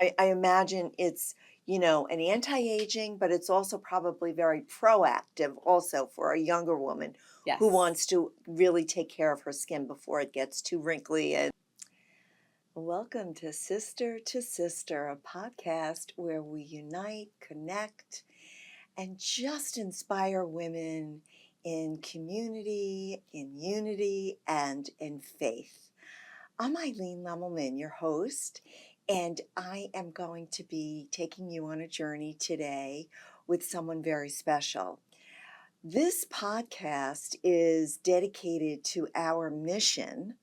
I imagine it's, an anti-aging, but it's also probably very proactive also for a younger woman who Yes. wants to really take care of her skin before it gets too wrinkly. And welcome to Sister, a podcast where we unite, connect, and just inspire women in community, in unity, and in faith. I'm Eileen Lemmelman, your host, and I am going to be taking you on a journey today with someone very special. This podcast is dedicated to our mission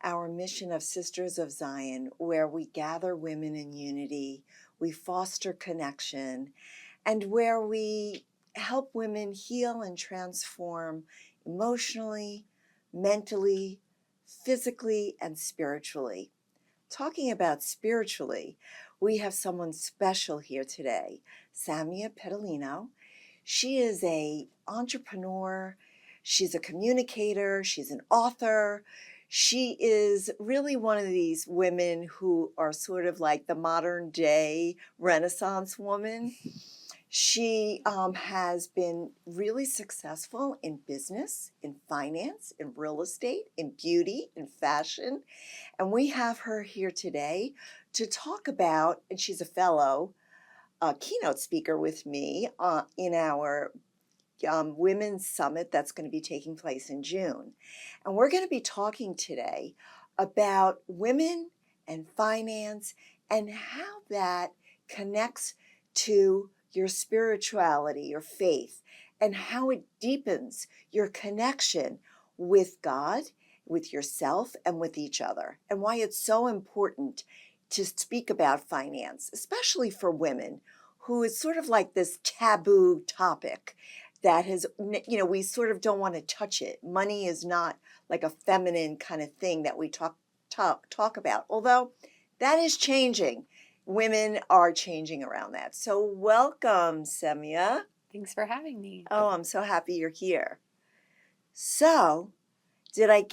of Sisters of Zion, where we gather women in unity, we foster connection, and where we help women heal and transform emotionally, mentally, physically, and spiritually. Talking about spiritually, we have someone special here today, Samia Pedalino. She is an entrepreneur, she's a communicator, she's an author. She is really one of these women who are sort of like the modern day Renaissance woman. She has been really successful in business, in finance, in real estate, in beauty, in fashion. And we have her here today to talk about, and she's a fellow keynote speaker with me in our Women's Summit that's going to be taking place in June. And we're going to be talking today about women and finance and how that connects to your spirituality, your faith, and how it deepens your connection with God, with yourself, and with each other, and why it's so important to speak about finance, especially for women, who is sort of like this taboo topic that has, we sort of don't want to touch it. Money is not like a feminine kind of thing that we talk about, although that is changing. Women are changing around that. So welcome, Samia. Thanks for having me. Oh, I'm so happy you're here. So, did I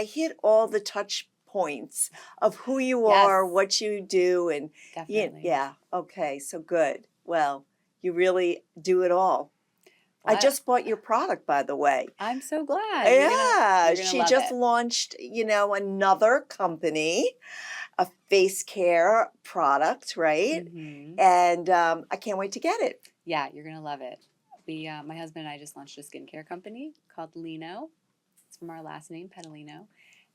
hit all the touch points of who you are, Yes. what you do, and Definitely. yeah, okay, so good. Well, you really do it all. I Well, just bought your product, by the way. I'm so glad. Yeah, You're gonna she love just it. launched, another company, a face care product, right? Mm-hmm. And I can't wait to get it. Yeah, you're gonna love it. My husband and I just launched a skincare company called Lino. It's from our last name, Pedalino.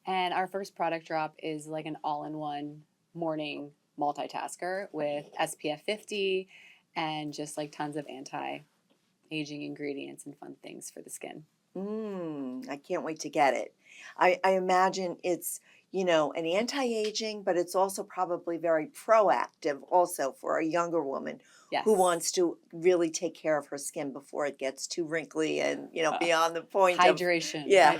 And our first product drop is like an all-in-one morning multitasker with SPF 50 and just like tons of anti-aging ingredients and fun things for the skin. I can't wait to get it. I imagine it's, an anti-aging, but it's also probably very proactive also for a younger woman Yes. who wants to really take care of her skin before it gets too wrinkly and, beyond the point Hydration. of hydration. Yes,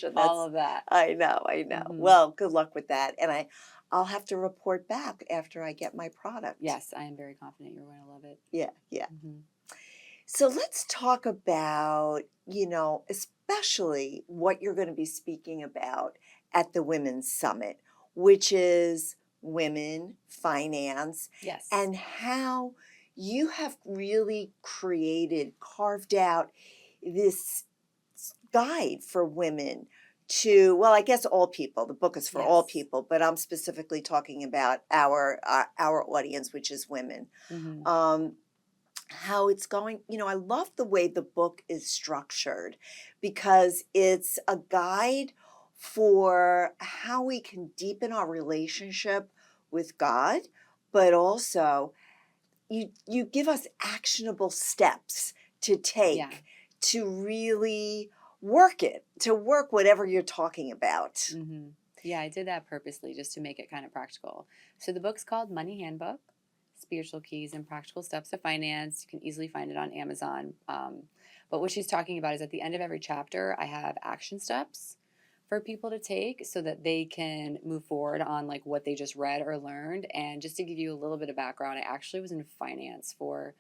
That's all of that. I know. Mhm. Well, good luck with that. And I'll have to report back after I get my product. Yes, I am very confident you're going to love it. Yeah. Mm-hmm. So let's talk about, especially what you're going to be speaking about at the Women's Summit, which is women, finance, Yes. and how you have really carved out this guide for women to, well, I guess all people. The book is for all Yes. people, but I'm specifically talking about our audience, which is women. Mm-hmm. How it's going. I love the way the book is structured because it's a guide for how we can deepen our relationship with God, but also you give us actionable steps to take Yeah. to really work whatever you're talking about. Mm-hmm. Yeah, I did that purposely just to make it kind of practical. So the book's called Money Handbook, Spiritual Keys and Practical Steps to Finance. You can easily find it on Amazon. But what she's talking about is at the end of every chapter, I have action steps for people to take so that they can move forward on like what they just read or learned. And just to give you a little bit of background, I actually was in finance for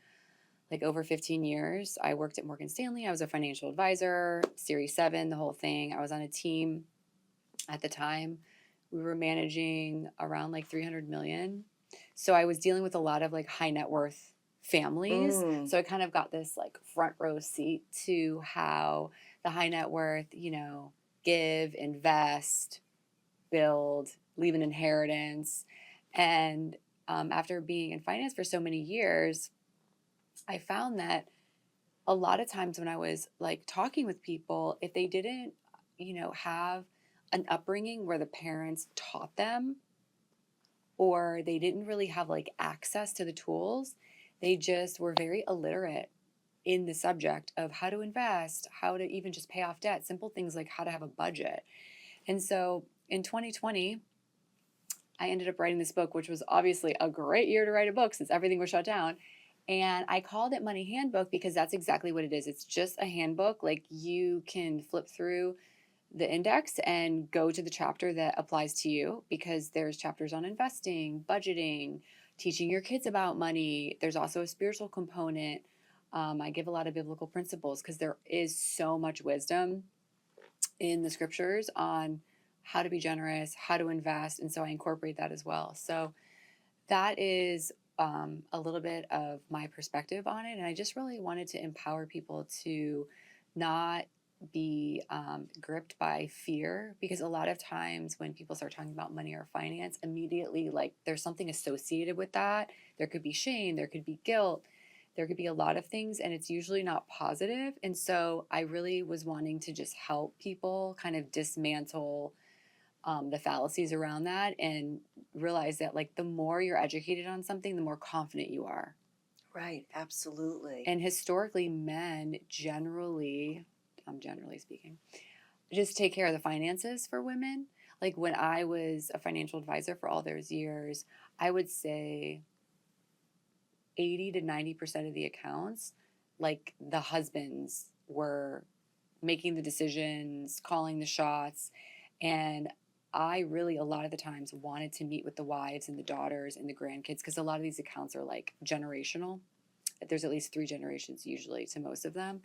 like over 15 years. I worked at Morgan Stanley. I was a financial advisor, Series 7, the whole thing. I was on a team at the time We were managing around like 300 million. So I was dealing with a lot of like high net worth families. Mm. So I kind of got this like front row seat to how the high net worth, give, invest, build, leave an inheritance. And after being in finance for so many years, I found that a lot of times when I was like talking with people, if they didn't, have an upbringing where the parents taught them, or they didn't really have like access to the tools, they just were very illiterate in the subject of how to invest, how to even just pay off debt, simple things like how to have a budget. And so in 2020, I ended up writing this book, which was obviously a great year to write a book since everything was shut down. And I called it Money Handbook because that's exactly what it is. It's just a handbook. Like you can flip through the index and go to the chapter that applies to you, because there's chapters on investing, budgeting, teaching your kids about money. There's also a spiritual component. I give a lot of biblical principles because there is so much wisdom in the scriptures on how to be generous, how to invest. And so I incorporate that as well. So that is a little bit of my perspective on it. And I just really wanted to empower people to not be gripped by fear, because a lot of times when people start talking about money or finance, immediately like there's something associated with that. There could be shame, there could be guilt, there could be a lot of things, and it's usually not positive. And so I really was wanting to just help people kind of dismantle the fallacies around that, and realize that like the more you're educated on something, the more confident you are. Right, absolutely. And historically, men generally, I'm generally speaking, just take care of the finances for women. Like when I was a financial advisor for all those years, I would say 80 to 90% of the accounts, like the husbands were making the decisions, calling the shots. And I really, a lot of the times, wanted to meet with the wives and the daughters and the grandkids, because a lot of these accounts are like generational. There's at least 3 generations usually to most of them,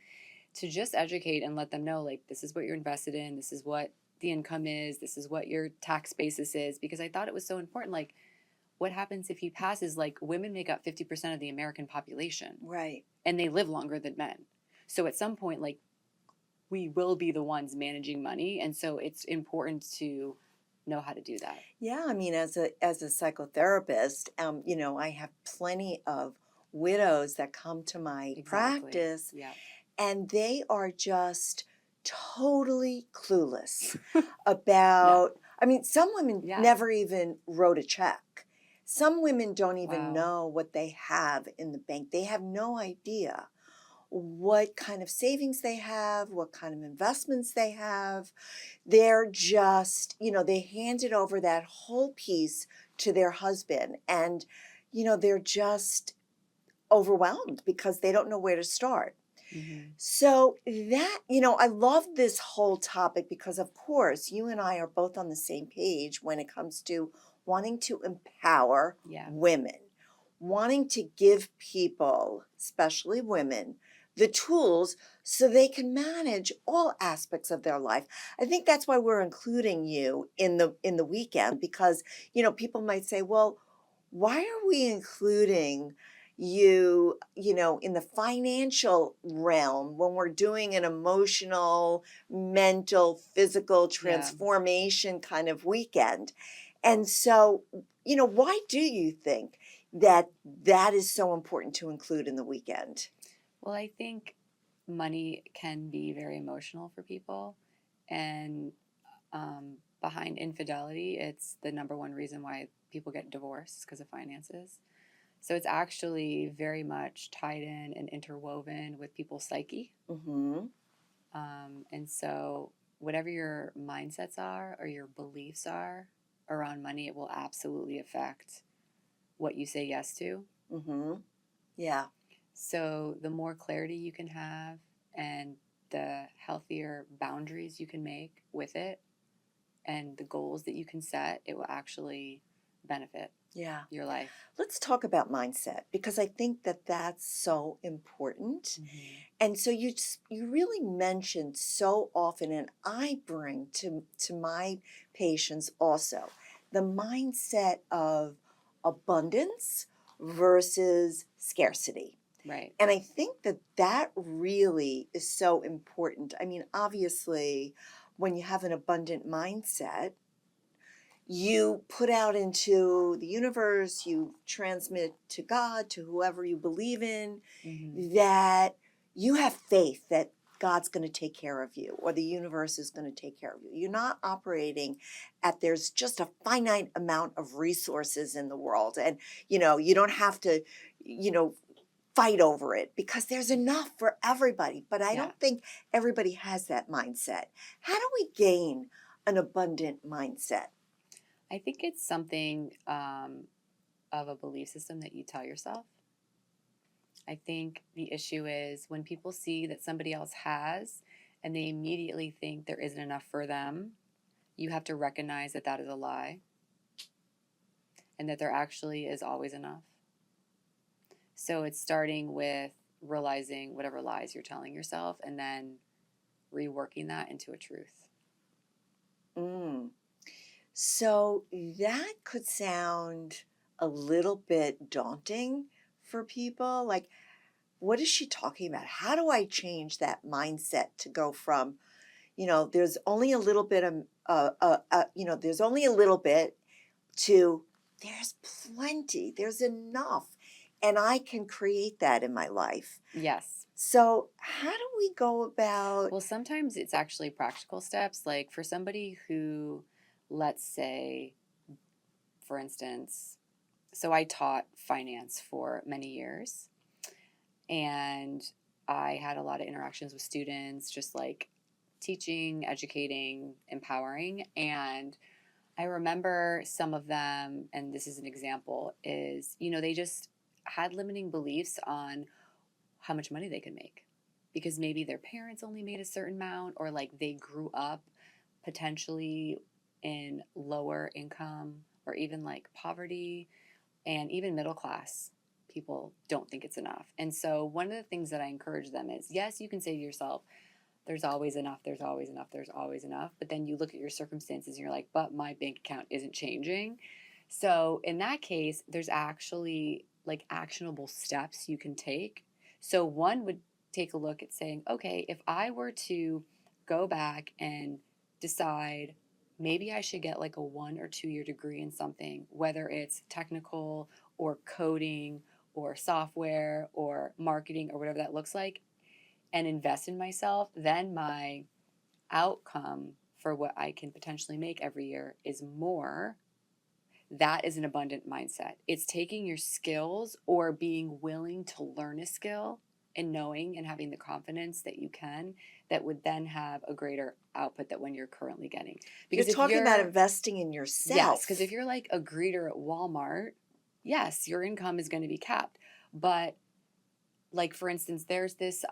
to just educate and let them know, like, this is what you're invested in, this is what the income is, this is what your tax basis is. Because I thought it was so important. Like, what happens if he passes? Like, women make up 50% of the American population. Right. And they live longer than men. So at some point, like, we will be the ones managing money. And so it's important to know how to do that. Yeah, I mean, as a psychotherapist, I have plenty of widows that come to my practice, Yeah. and they are just totally clueless about. I mean, some women Yeah. never even wrote a check. Some women don't even Wow. know what they have in the bank. They have no idea what kind of savings they have, what kind of investments they have. They're just, they handed over that whole piece to their husband, and, they're just overwhelmed because they don't know where to start. Mm-hmm. So that, I love this whole topic because, of course, you and I are both on the same page when it comes to wanting to empower women, wanting to give people, especially women, the tools so they can manage all aspects of their life. I think that's why we're including you in the weekend, because, people might say, well, why are we including you, in the financial realm when we're doing an emotional, mental, physical transformation kind of weekend? And so, why do you think that is so important to include in the weekend? Well, I think money can be very emotional for people. And behind infidelity, it's the number one reason why people get divorced, because of finances. So it's actually very much tied in and interwoven with people's psyche. Mm-hmm. And so whatever your mindsets are or your beliefs are around money, it will absolutely affect what you say yes to. Mm-hmm. Yeah. So the more clarity you can have and the healthier boundaries you can make with it and the goals that you can set, it will actually benefit Yeah. your life. Let's talk about mindset, because I think that that's so important. Mm-hmm. And so you really mentioned so often, and I bring to my patients also the mindset of abundance versus scarcity. Right. And I think that that really is so important. I mean, obviously, when you have an abundant mindset, you put out into the universe, you transmit to God, to whoever you believe in, Mm-hmm. that you have faith that God's going to take care of you, or the universe is going to take care of you. You're not operating at there's just a finite amount of resources in the world. And, you don't have to, fight over it, because there's enough for everybody. But I Yeah. don't think everybody has that mindset. How do we gain an abundant mindset? I think it's something of a belief system that you tell yourself. I think the issue is when people see that somebody else has and they immediately think there isn't enough for them, you have to recognize that that is a lie and that there actually is always enough. So it's starting with realizing whatever lies you're telling yourself and then reworking that into a truth. Mm. So that could sound a little bit daunting for people. Like, what is she talking about? How do I change that mindset to go from, there's only a little bit of, there's only a little bit, to there's plenty, there's enough, and I can create that in my life. Yes. So how do we go about? Well, sometimes it's actually practical steps. Like for somebody who, let's say, for instance, so I taught finance for many years and I had a lot of interactions with students, just like teaching, educating, empowering. And I remember some of them, and this is an example, is, they just had limiting beliefs on how much money they could make because maybe their parents only made a certain amount or like they grew up potentially in lower income or even like poverty and even middle class people don't think it's enough. And so one of the things that I encourage them is yes, you can say to yourself, there's always enough, there's always enough, there's always enough. But then you look at your circumstances and you're like, but my bank account isn't changing. So in that case, there's actually like actionable steps you can take. So one would take a look at saying, okay, if I were to go back and decide maybe I should get like a 1 or 2 year degree in something, whether it's technical or coding or software or marketing or whatever that looks like, and invest in myself, then my outcome for what I can potentially make every year is more. That is an abundant mindset. It's taking your skills or being willing to learn a skill and knowing and having the confidence that you can, that would then have a greater output than when you're currently getting. You're Because if talking about you're, investing in yes, yourself. because if you're like a greeter at Walmart, yes, your income is going to be capped. But like for instance, there's this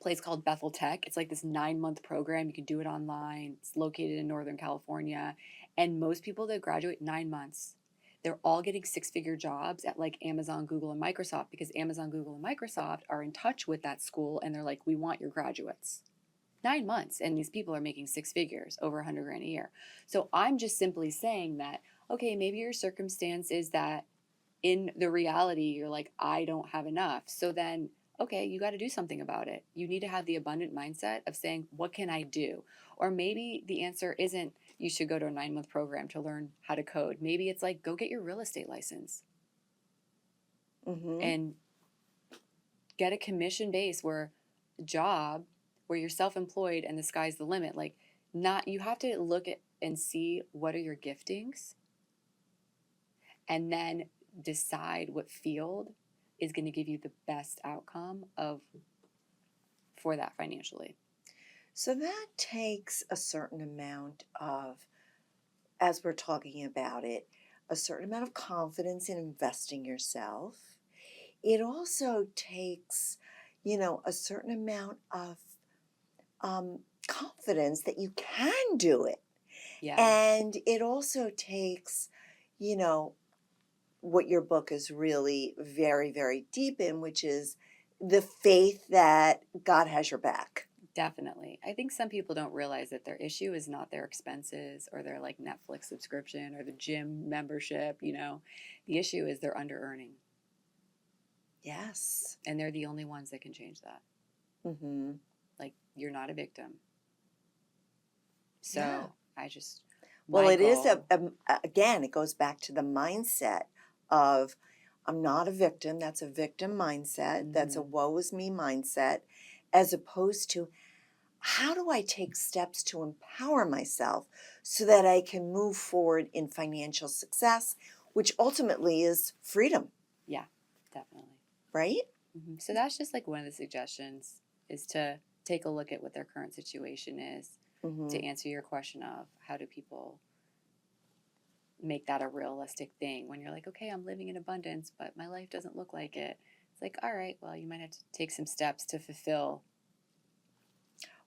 place called Bethel Tech. It's like this 9-month program. You can do it online. It's located in Northern California. And most people that graduate 9 months, they're all getting 6-figure jobs at like Amazon, Google, and Microsoft because Amazon, Google, and Microsoft are in touch with that school and they're like, we want your graduates. 9 months. And these people are making 6 figures, over 100 grand a year. So I'm just simply saying that, okay, maybe your circumstance is that in the reality, you're like, I don't have enough. So then, okay, you got to do something about it. You need to have the abundant mindset of saying, what can I do? Or maybe the answer isn't you should go to a 9-month program to learn how to code. Maybe it's like, go get your real estate license Mm-hmm. and get a commission base where job where you're self-employed and the sky's the limit. Like, not, you have to look at and see what are your giftings and then decide what field is going to give you the best outcome of for that financially. So that takes a certain amount of, as we're talking about it, a certain amount of confidence in investing yourself. It also takes, a certain amount of confidence that you can do it. Yeah. And it also takes, you know, what your book is really very, very deep in, which is the faith that God has your back. Definitely. I think some people don't realize that their issue is not their expenses or their like Netflix subscription or the gym membership, you know. The issue is they're under earning, Yes. and they're the only ones that can change that. Mm-hmm. Like, you're not a victim. So Yeah. I just, Well, my it is goal, again, it goes back to the mindset of I'm not a victim. That's a victim mindset. That's a Mhm. woe is me mindset, as opposed to how do I take steps to empower myself so that I can move forward in financial success, which ultimately is freedom, Yeah, definitely. right? So that's just like one of the suggestions, is to take a look at what their current situation is, Mm-hmm. to answer your question of how do people make that a realistic thing when you're like, okay, I'm living in abundance, but my life doesn't look like it. It's like, all right, well, you might have to take some steps to fulfill.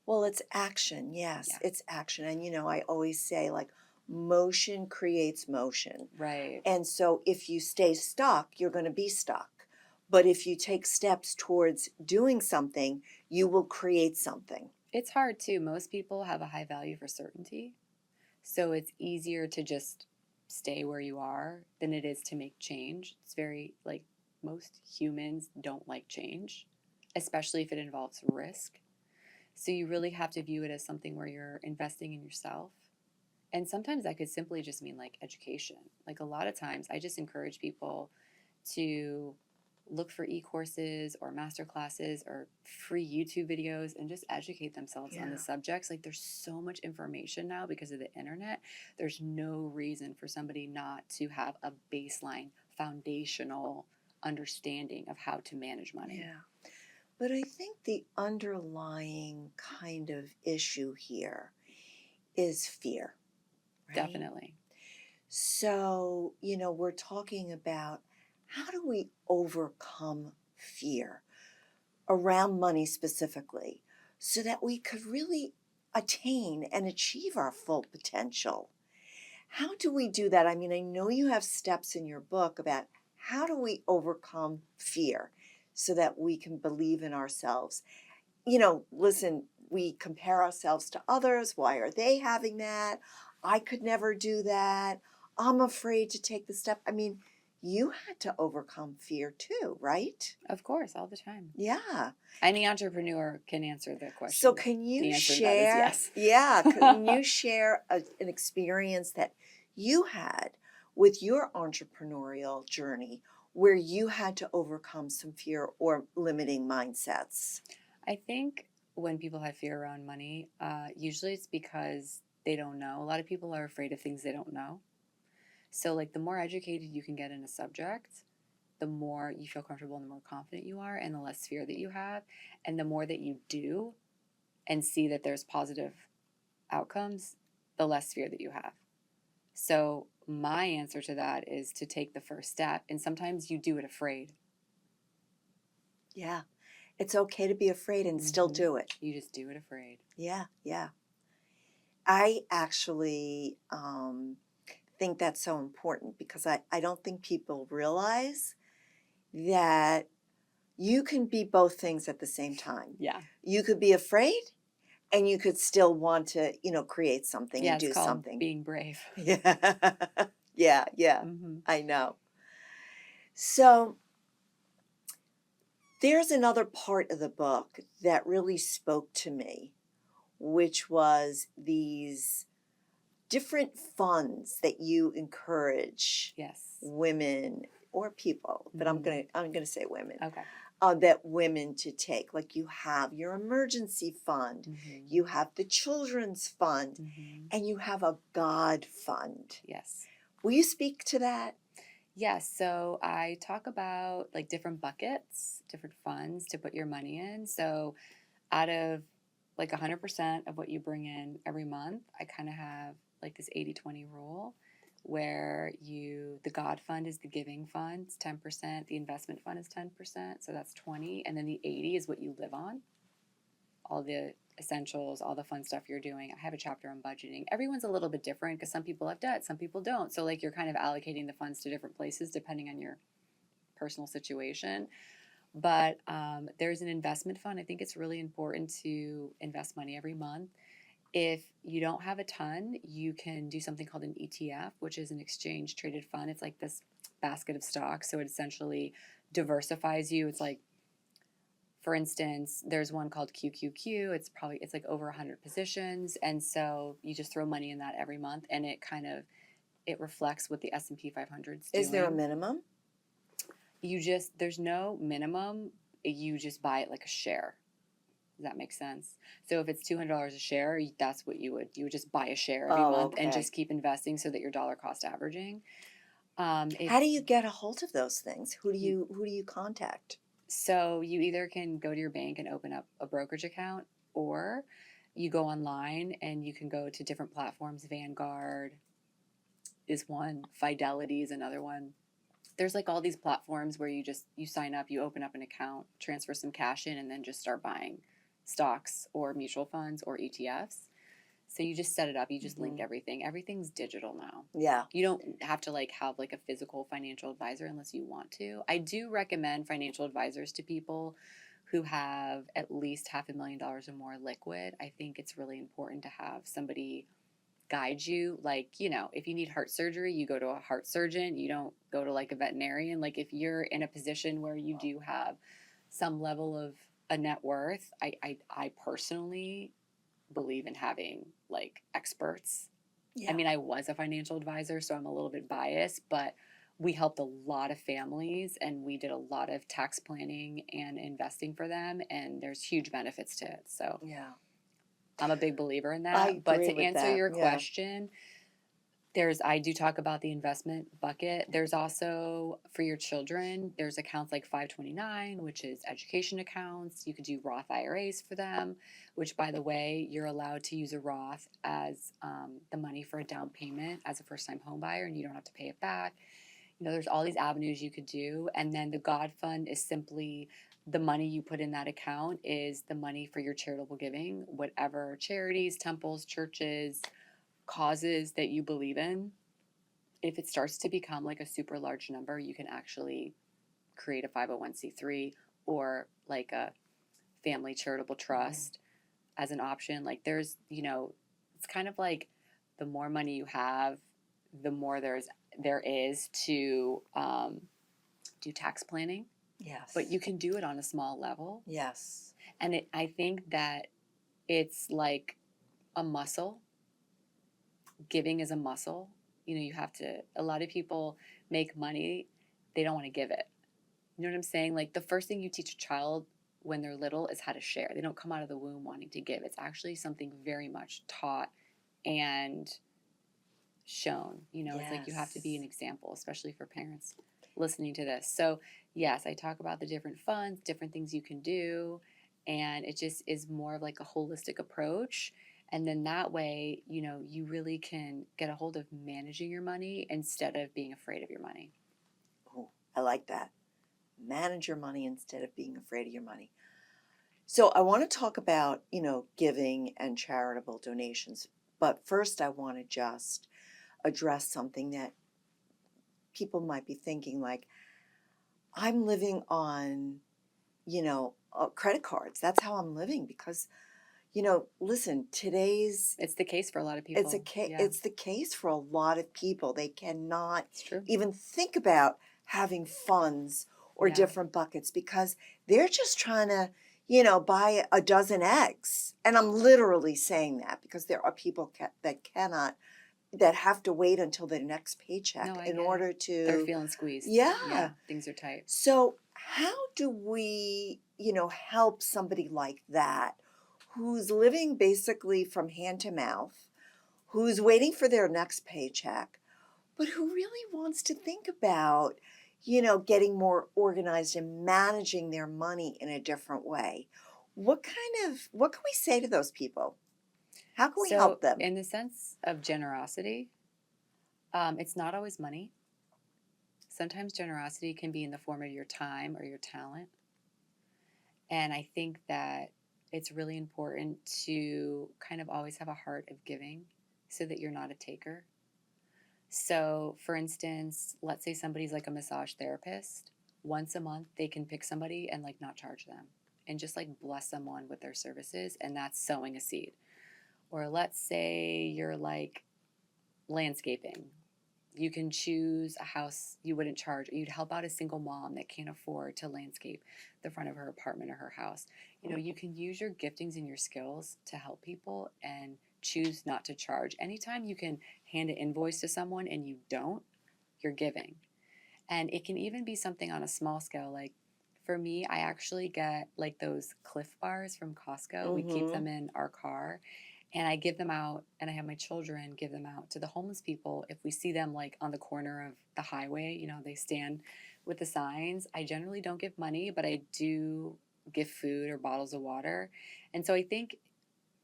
Well, it's action. Yes, Yeah, it's action. And, I always say, like, motion creates motion. right. And so if you stay stuck, you're going to be stuck. But if you take steps towards doing something, you will create something. It's hard too. Most people have a high value for certainty. So it's easier to just stay where you are than it is to make change. It's very, like, most humans don't like change, especially if it involves risk. So you really have to view it as something where you're investing in yourself. And sometimes that could simply just mean like education. Like, a lot of times I just encourage people to look for e-courses or master classes or free YouTube videos and just educate themselves on the Yeah. subjects. Like, there's so much information now because of the internet. There's no reason for somebody not to have a baseline foundational understanding of how to manage money. Yeah. But I think the underlying kind of issue here is fear, right? Definitely. So, we're talking about how do we overcome fear around money specifically so that we could really attain and achieve our full potential. How do we do that? I mean, I know you have steps in your book about how do we overcome fear so that we can believe in ourselves. Listen, we compare ourselves to others. Why are they having that? I could never do that. I'm afraid to take the step. I mean, you had to overcome fear too, right? Of course, all the time. Yeah. Any entrepreneur can answer the So question. can you The answer to that is share, yes. yeah, can you share an experience that you had with your entrepreneurial journey where you had to overcome some fear or limiting mindsets? I think when people have fear around money, usually it's because they don't know. A lot of people are afraid of things they don't know. So, like, the more educated you can get in a subject, the more you feel comfortable and the more confident you are, and the less fear that you have. And the more that you do and see that there's positive outcomes, the less fear that you have. So, my answer to that is to take the first step. And sometimes you do it afraid. Yeah. It's okay to be afraid and still Mm-hmm. do it. You just do it afraid. Yeah, yeah. I actually think that's so important because I don't think people realize that you can be both things at the same time. Yeah. You could be afraid and you could still want to, create something Yeah, and it's do called something. being brave. Yeah. Yeah, Mm-hmm. I know. So there's another part of the book that really spoke to me, which was these different funds that you encourage Yes. women or people, but I'm Mhm. gonna say women, Okay. that women to take. Like, you have your emergency fund, Mm-hmm. you have the children's fund, Mm-hmm. and you have a God fund. Yes. Will you speak to that? Yes. So I talk about like different buckets, different funds to put your money in. So out of like 100% of what you bring in every month, I kind of have like this 80-20 rule where the God fund is the giving fund, it's 10%, the investment fund is 10%, so that's 20, and then the 80 is what you live on, all the essentials, all the fun stuff you're doing. I have a chapter on budgeting. Everyone's a little bit different because some people have debt, some people don't. So like you're kind of allocating the funds to different places depending on your personal situation. But there's an investment fund. I think it's really important to invest money every month. If you don't have a ton, you can do something called an ETF, which is an exchange traded fund. It's like this basket of stocks. So it essentially diversifies you. It's like, for instance, there's one called QQQ. It's like over 100 positions. And so you just throw money in that every month and it reflects what the S&P 500 is doing. Is there a minimum? There's no minimum. You just buy it like a share. Does that make sense? So if it's $200 a share, that's what you would just buy a share every month and just keep investing so that you're dollar cost averaging. How do you get a hold of those things? Who do you contact? So you either can go to your bank and open up a brokerage account, or you go online and you can go to different platforms. Vanguard is one, Fidelity is another one. There's like all these platforms where you sign up, you open up an account, transfer some cash in, and then just start buying stocks or mutual funds or ETFs. So you just set it up, you just link everything. Everything's digital now. Yeah. You don't have to like have like a physical financial advisor unless you want to. I do recommend financial advisors to people who have at least $500,000 or more liquid. I think it's really important to have somebody guide you. Like, if you need heart surgery, you go to a heart surgeon. You don't go to like a veterinarian. Like if you're in a position where you do have some level of a net worth, I personally believe in having like experts. Yeah. I mean, I was a financial advisor, so I'm a little bit biased, but we helped a lot of families and we did a lot of tax planning and investing for them, and there's huge benefits to it. So yeah, I'm a big believer in that. I agree But to with answer that. your Yeah. question, I do talk about the investment bucket. There's also for your children, there's accounts like 529, which is education accounts. You could do Roth IRAs for them, which, by the way, you're allowed to use a Roth as the money for a down payment as a first-time home buyer, and you don't have to pay it back. There's all these avenues you could do. And then the God Fund is simply the money you put in that account is the money for your charitable giving, whatever charities, temples, churches, causes that you believe in. If it starts to become like a super large number, you can actually create a 501c3 or like a family charitable trust as an option. Like there's, it's kind of like the more money you have, the more there is to do tax planning. Yes. But you can do it on a small level. Yes. And I think that it's like a muscle. Giving is a muscle. You have to, a lot of people make money, they don't want to give it. You know what I'm saying? Like the first thing you teach a child when they're little is how to share. They don't come out of the womb wanting to give. It's actually something very much taught and shown. It's like you have to be an example, especially for parents listening to this. So yes, I talk about the different funds, different things you can do, and it just is more of like a holistic approach. And then that way, you really can get a hold of managing your money instead of being afraid of your money. Oh, I like that. Manage your money instead of being afraid of your money. So I want to talk about, giving and charitable donations. But first, I want to just address something that people might be thinking, like, I'm living on, credit cards. That's how I'm living because, listen, It's the case for a lot of people. it's the case for a lot of people. They cannot It's true. even think about having funds or different buckets because they're just trying to, buy a dozen eggs. And I'm literally saying that because there are people that have to wait until their next paycheck in order to. They're feeling squeezed. Yeah. Things are tight. So how do we, help somebody like that who's living basically from hand to mouth, who's waiting for their next paycheck, but who really wants to think about, getting more organized and managing their money in a different way? What can we say to those people? How can we help them? In the sense of generosity, it's not always money. Sometimes generosity can be in the form of your time or your talent. And I think that it's really important to kind of always have a heart of giving so that you're not a taker. So, for instance, let's say somebody's like a massage therapist. Once a month, they can pick somebody and like not charge them and just like bless someone with their services. And that's sowing a seed. Or let's say you're like landscaping. You can choose a house you wouldn't charge, or you'd help out a single mom that can't afford to landscape the front of her apartment or her house. You know, you can use your giftings and your skills to help people and choose not to charge. Anytime you can hand an invoice to someone and you don't, you're giving. And it can even be something on a small scale. Like for me, I actually get like those Cliff Bars from Costco. We keep them in our car and I give them out, and I have my children give them out to the homeless people. If we see them like on the corner of the highway, you know, they stand with the signs. I generally don't give money, but I do give food or bottles of water. And so I think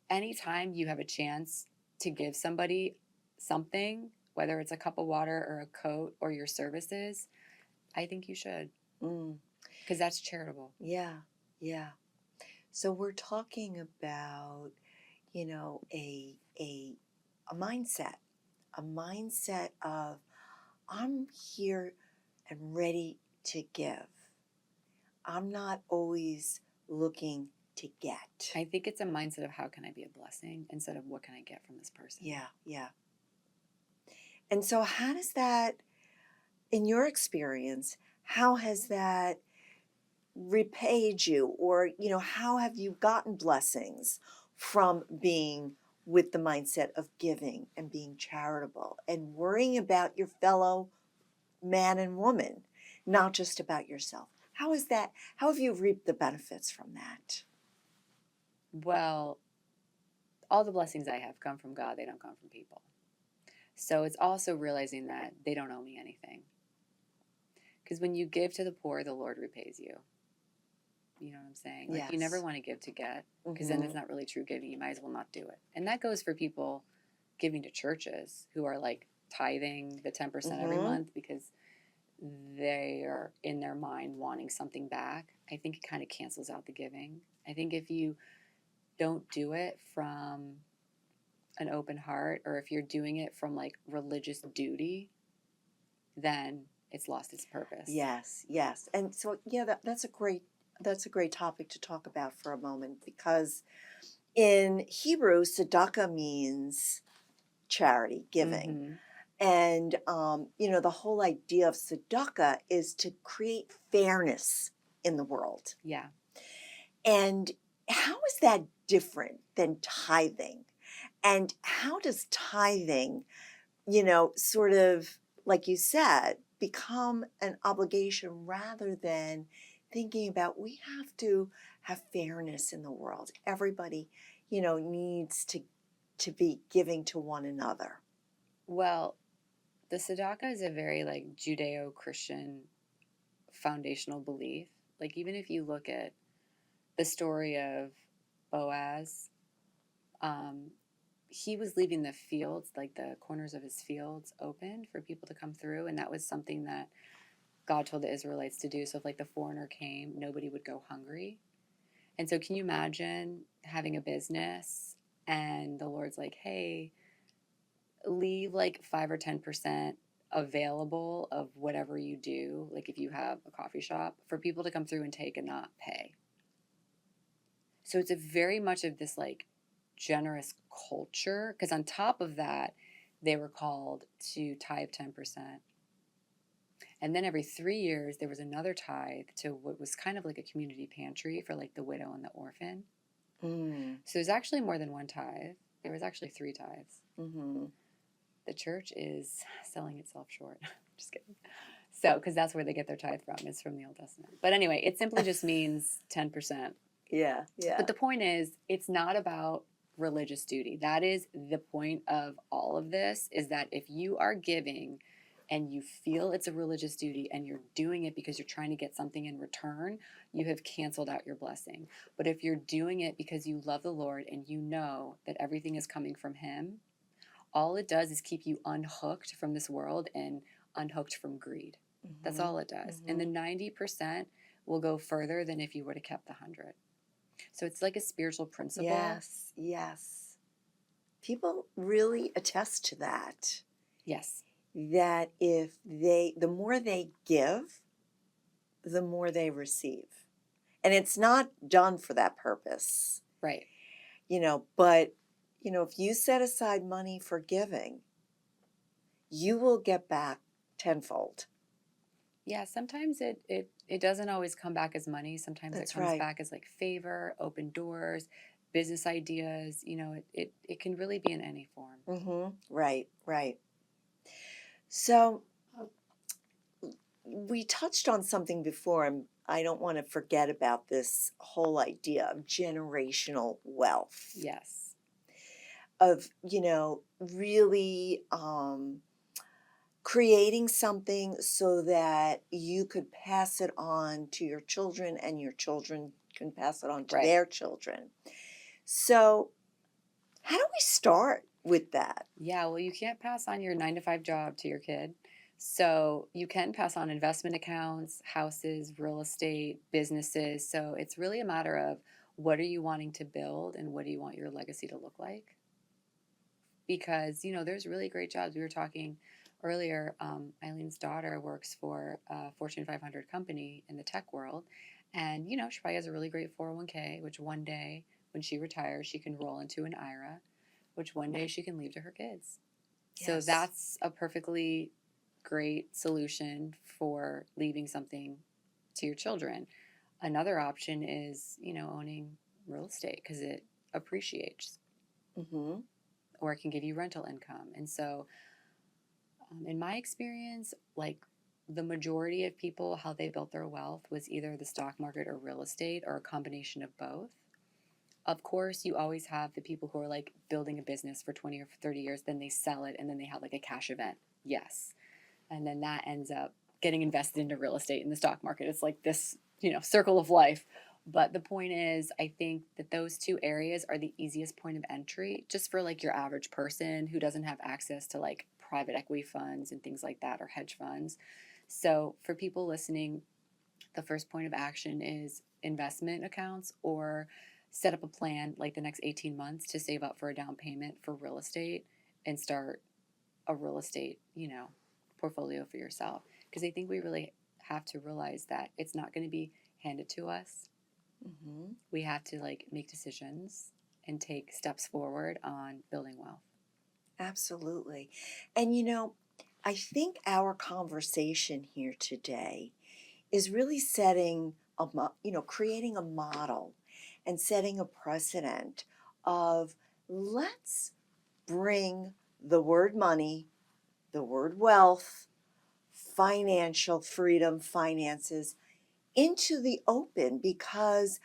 anytime you have a chance to give somebody something, whether it's a cup of water or a coat or your services, I think you should, Mm. because that's charitable. Yeah, yeah. So we're talking about, you know, a mindset, a mindset of I'm here and ready to give. I'm not always looking to get. I think it's a mindset of how can I be a blessing instead of what can I get from this person. Yeah, yeah. And so how does that, in your experience, how has that repaid you, or you know, how have you gotten blessings from being with the mindset of giving and being charitable and worrying about your fellow man and woman, not just about yourself? How is that, how have you reaped the benefits from that? Well, all the blessings I have come from God, they don't come from people. So it's also realizing that they don't owe me anything. Because when you give to the poor, the Lord repays you. You know what I'm saying? Like you never Yes. want to give to get, because then it's not really true giving. You might as well not do it. And that goes for people giving to churches who are like tithing the 10% every month because they are in their mind wanting something back. I think it kind of cancels out the giving. I think if you don't do it from an open heart, or if you're doing it from like religious duty, then it's lost its purpose. Yes, yes. And so yeah, that's a great topic to talk about for a moment, because in Hebrew, tzedakah means charity, giving. And, you know, the whole idea of tzedakah is to create fairness in the world. Yeah. And how is that different than tithing? And how does tithing, you know, sort of, like you said, become an obligation rather than thinking about we have to have fairness in the world? Everybody, you know, needs to be giving to one another. Well, the tzedakah is a very like Judeo-Christian foundational belief. Like even if you look at the story of Boaz, he was leaving the fields, like the corners of his fields, open for people to come through, and that was something that God told the Israelites to do. So if like the foreigner came, nobody would go hungry. And so can you imagine having a business and the Lord's like, hey, leave like 5 or 10% available of whatever you do, like if you have a coffee shop, for people to come through and take and not pay. So it's a very much of this like generous culture, because on top of that, they were called to tithe 10%. And then every 3 years, there was another tithe to what was kind of like a community pantry for like the widow and the orphan. So there's actually more than one tithe. There was actually 3 tithes. The church is selling itself short. Just kidding. So, because that's where they get their tithe from. It's from the Old Testament. But anyway, it simply just means 10%. Yeah, yeah. But the point is, it's not about religious duty. That is the point of all of this, is that if you are giving and you feel it's a religious duty and you're doing it because you're trying to get something in return, you have canceled out your blessing. But if you're doing it because you love the Lord and you know that everything is coming from Him, all it does is keep you unhooked from this world and unhooked from greed. That's all it does. And the 90% will go further than if you would have kept the 100. So it's like a spiritual principle. Yes, yes. People really attest to that. Yes. That the more they give, the more they receive. And it's not done for that purpose, Right. but, if you set aside money for giving, you will get back tenfold. Yeah, sometimes it doesn't always come back as money. Sometimes it That's comes right. back as like favor, open doors, business ideas. It can really be in any form. Right, right. So we touched on something before, and I don't want to forget about this whole idea of generational wealth, Yes. of, really creating something so that you could pass it on to your children and your children can pass it on to Right. their children. So, how do we start with that? Yeah, well, you can't pass on your 9 to 5 job to your kid. So you can pass on investment accounts, houses, real estate, businesses. So it's really a matter of what are you wanting to build and what do you want your legacy to look like? Because, there's really great jobs. We were talking earlier, Eileen's daughter works for a Fortune 500 company in the tech world. And, she probably has a really great 401k, which one day when she retires, she can roll into an IRA, which one day she can leave to her kids. So Yes. that's a perfectly great solution for leaving something to your children. Another option is, owning real estate because it appreciates Mm-hmm. or it can give you rental income. And so, in my experience, like the majority of people, how they built their wealth was either the stock market or real estate or a combination of both. Of course, you always have the people who are like building a business for 20 or 30 years, then they sell it and then they have like a cash event. Yes. And then that ends up getting invested into real estate in the stock market. It's like this, circle of life. But the point is, I think that those two areas are the easiest point of entry just for like your average person who doesn't have access to like private equity funds and things like that or hedge funds. So for people listening, the first point of action is investment accounts or set up a plan like the next 18 months to save up for a down payment for real estate and start a real estate, portfolio for yourself. Because I think we really have to realize that it's not going to be handed to us. Mm-hmm. We have to like make decisions and take steps forward on building wealth. Absolutely. And I think our conversation here today is really creating a model and setting a precedent of, let's bring the word money, the word wealth, financial freedom, finances into the open, because,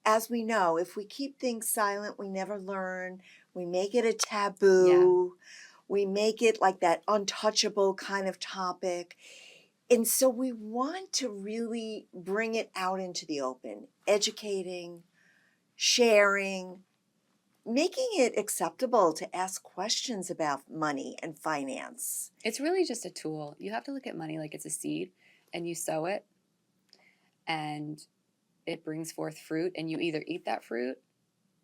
as we know, if we keep things silent, we never learn. We make it a Yeah, taboo. We make it like that untouchable kind of topic. And so we want to really bring it out into the open, educating, sharing, making it acceptable to ask questions about money and finance. it's really just a tool. You have to look at money like it's a seed and you sow it and it brings forth fruit and you either eat that fruit,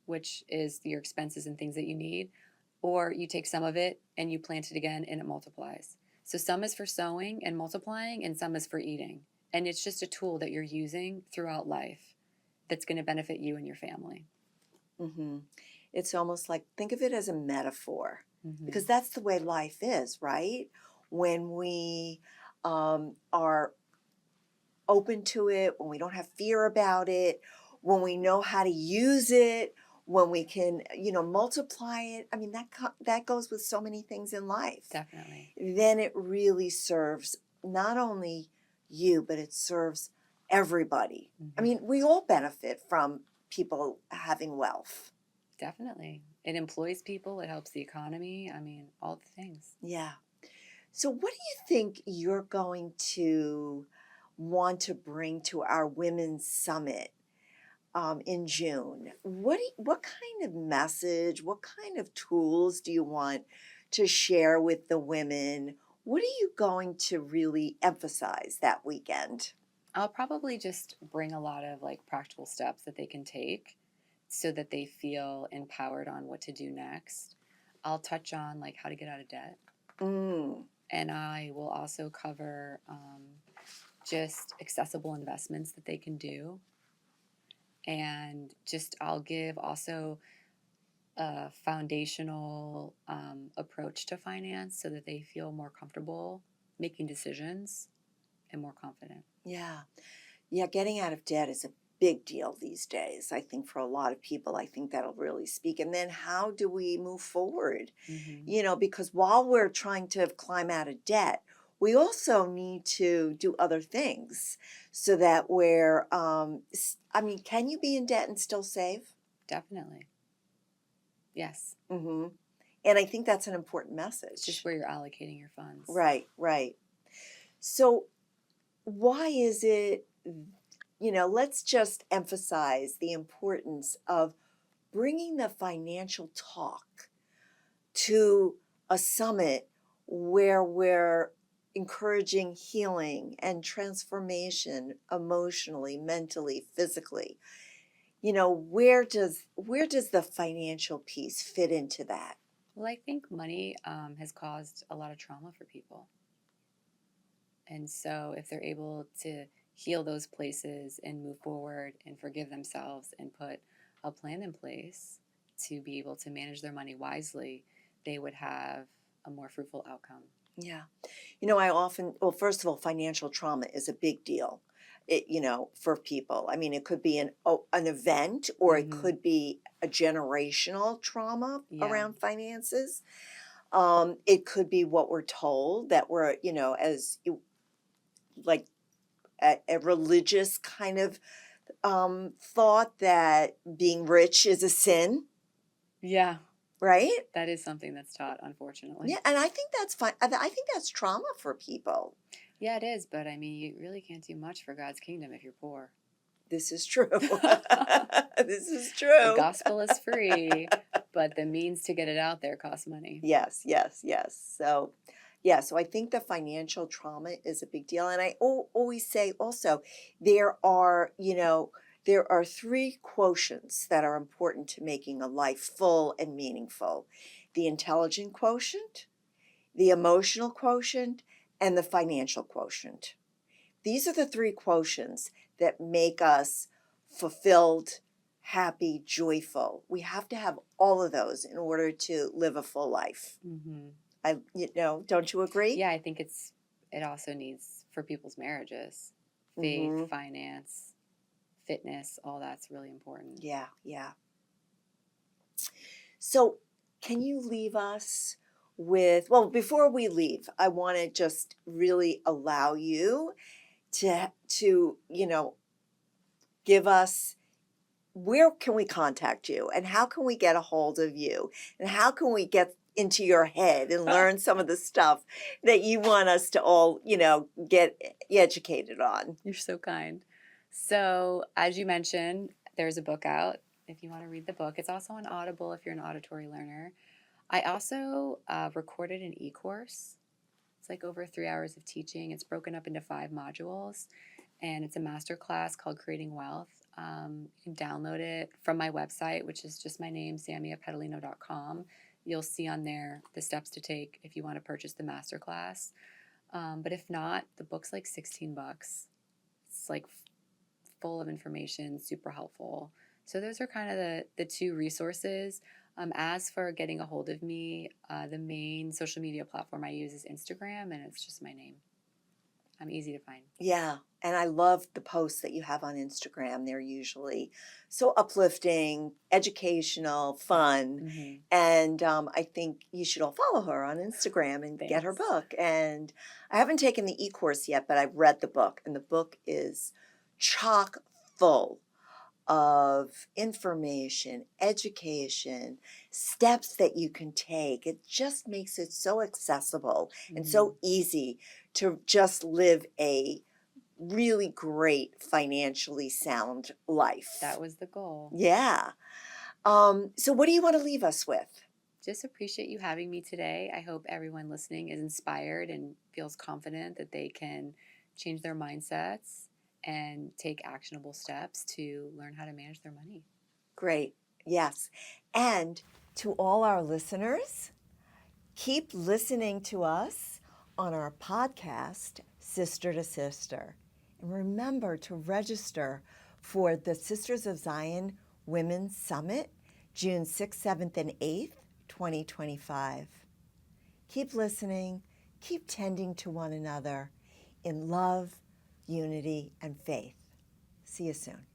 which is your expenses and things that you need, or you take some of it and you plant it again and it multiplies. So some is for sowing and multiplying, and some is for eating. And it's just a tool that you're using throughout life that's going to benefit you and your family. Mm-hmm. It's almost like, think of it as a metaphor, Mm-hmm. because that's the way life is, right? When we are open to it, when we don't have fear about it, when we know how to use it, when we can, multiply it. I mean, that goes with so many things in life. Definitely. Then it really serves not only you, but it serves everybody. I Mm-hmm. mean, we all benefit from people having wealth. Definitely. It employs people, it helps the economy. I mean, all the things. Yeah. So, what do you think you're going to want to bring to our Women's Summit in June? What kind of message, what kind of tools do you want to share with the women? What are you going to really emphasize that weekend? I'll probably just bring a lot of like practical steps that they can take so that they feel empowered on what to do next. I'll touch on like how to get out of debt. Mm. And I will also cover just accessible investments that they can do. And just I'll give also a foundational approach to finance so that they feel more comfortable making decisions and more confident. Yeah. Yeah, getting out of debt is a big deal these days. I think for a lot of people, I think that'll really speak. And then how do we move forward? Mm-hmm. You know, because while we're trying to climb out of debt, we also need to do other things so that we're, I mean, can you be in debt and still save? Definitely. Yes. Hmm. And I think that's an important It's just message. where you're allocating your funds. Right, right. So why is it, you know, let's just emphasize the importance of bringing the financial talk to a summit where we're encouraging healing and transformation emotionally, mentally, physically. You know, where does the financial piece fit into that? Well, I think money has caused a lot of trauma for people. And so if they're able to heal those places and move forward and forgive themselves and put a plan in place to be able to manage their money wisely, they would have a more fruitful outcome. Yeah. You know, I often, well, first of all, financial trauma is a big deal. It, you know, for people. I mean, it could be an event or it Mm-hmm. could be a generational trauma Yeah. around finances. It could be what we're told that we're, you know, like a religious kind of thought that being rich is a sin, Yeah. right? That is something that's taught, unfortunately. Yeah, and I think that's fine. I think that's trauma for people. Yeah, it is. But I mean, you really can't do much for God's kingdom if you're poor. This is true. This is The true. gospel is free, but the means to get it out there costs money. Yes, yes, yes. So, yeah, so I think the financial trauma is a big deal. And I always say also, there are, you know, there are three quotients that are important to making a life full and meaningful: the intelligent quotient, the emotional quotient, and the financial quotient. These are the three quotients that make us fulfilled, happy, joyful. We have to have all of those in order to live a full life. Mm-hmm. You know, don't you agree? Yeah, I think it also needs for people's marriages, faith, Mm-hmm. finance, fitness, all that's really important. Yeah, yeah. So, can you leave us with, well, before we leave, I want to just really allow you to, you know, give us, where can we contact you and how can we get a hold of you and how can we get into your head and learn some of the stuff that you want us to all, you know, get educated on? You're so kind. So, as you mentioned, there's a book out if you want to read the book. It's also on Audible if you're an auditory learner. I also recorded an e-course. It's like over 3 hours of teaching. It's broken up into 5 modules, and it's a master class called Creating Wealth. You can download it from my website, which is just my name, SamiaPedalino.com. You'll see on there the steps to take if you want to purchase the master class. But if not, the book's like $16. It's like full of information, super helpful. So those are kind of the two resources. As for getting a hold of me, the main social media platform I use is Instagram, and it's just my name. I'm easy to find. Yeah, and I love the posts that you have on Instagram. They're usually so uplifting, educational, fun. Mm-hmm. And I think you should all follow her on Instagram and get her Thanks. book. And I haven't taken the e-course yet, but I've read the book, and the book is chock full of information, education, steps that you can take. It just makes it so accessible and Mm-hmm. so easy to just live a really great financially sound life. That was the goal. Yeah. So what do you want to leave us with? Just appreciate you having me today. I hope everyone listening is inspired and feels confident that they can change their mindsets and take actionable steps to learn how to manage their money. Great. Yes. And to all our listeners, keep listening to us on our podcast, Sister to Sister. And remember to register for the Sisters of Zion Women's Summit, June 6th, 7th, and 8th, 2025. Keep listening, keep tending to one another in love, unity, and faith. See you soon.